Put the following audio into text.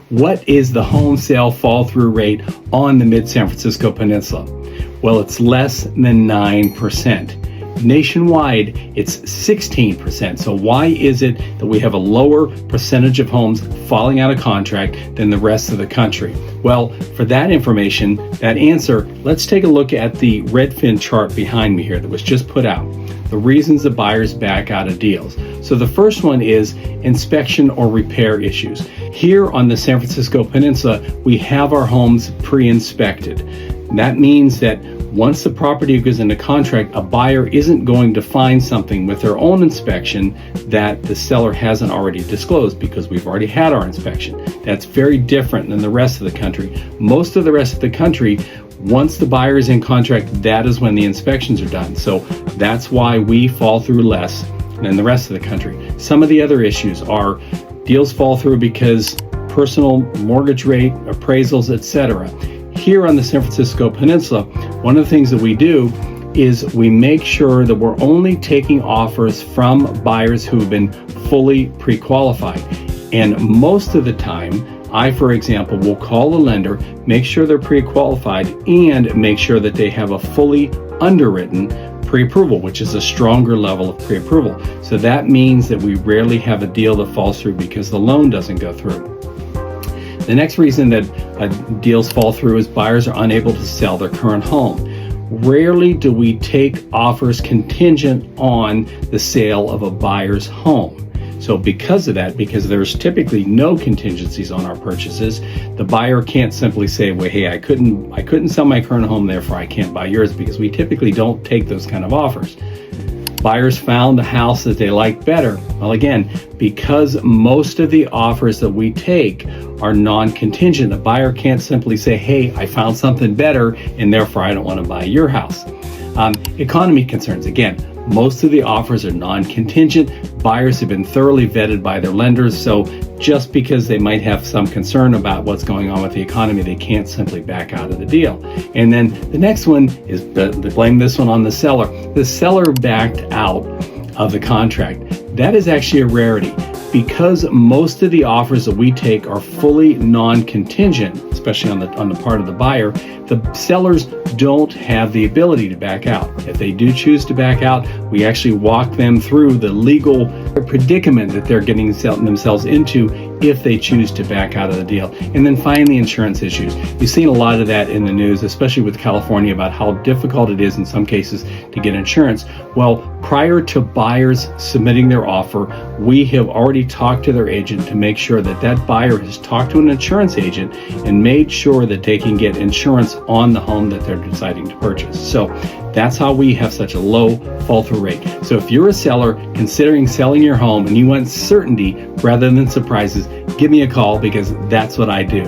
What is the home sale fall through rate on the Mid-San Francisco Peninsula? Well, it's less than 9%. Nationwide, it's 16%. So why is it that we have a lower percentage of homes falling out of contract than the rest of the country? Well, for that information, that answer, let's take a look at the Redfin chart behind me here that was just put out. The reasons the buyers back out of deals. So the first one is inspection or repair issues. Here on the San Francisco Peninsula, we have our homes pre-inspected. That means that once the property goes into contract, a buyer isn't going to find something with their own inspection that the seller hasn't already disclosed because we've already had our inspection. That's very different than the rest of the country. Most of the rest of the country, once the buyer is in contract, that is when the inspections are done. So that's why we fall through less than the rest of the country. Some of the other issues are deals fall through because personal mortgage rate, appraisals, etc. Here on the San Francisco Peninsula, one of the things that we do is we make sure that we're only taking offers from buyers who have been fully pre-qualified. And most of the time, I, for example, will call the lender, make sure they're pre-qualified, and make sure that they have a fully underwritten pre-approval, which is a stronger level of pre-approval. So that means that we rarely have a deal that falls through because the loan doesn't go through. The next reason that deals fall through is buyers are unable to sell their current home. Rarely do we take offers contingent on the sale of a buyer's home. So because of that, because there's typically no contingencies on our purchases, the buyer can't simply say, well, hey, I couldn't sell my current home, therefore I can't buy yours, because we typically don't take those kind of offers. Buyers found a house that they like better. Well, again, because most of the offers that we take are non-contingent, the buyer can't simply say, hey, I found something better and therefore I don't want to buy your house. Economy concerns, again, most of the offers are non-contingent. Buyers have been thoroughly vetted by their lenders, so just because they might have some concern about what's going on with the economy, they can't simply back out of the deal. And then the next one is, blame this one on the seller. The seller backed out of the contract. That is actually a rarity. Because most of the offers that we take are fully non-contingent, especially on the part of the buyer, the sellers don't have the ability to back out. If they do choose to back out, we actually walk them through the legal predicament that they're getting themselves into if they choose to back out of the deal. And then finally, insurance issues. You've seen a lot of that in the news, especially with California, about how difficult it is in some cases to get insurance. Well, prior to buyers submitting their offer, we have already talked to their agent to make sure that that buyer has talked to an insurance agent and made sure that they can get insurance on the home that they're deciding to purchase. So that's how we have such a low fall through rate. So if you're a seller considering selling your home and you want certainty rather than surprises, give me a call, because that's what I do.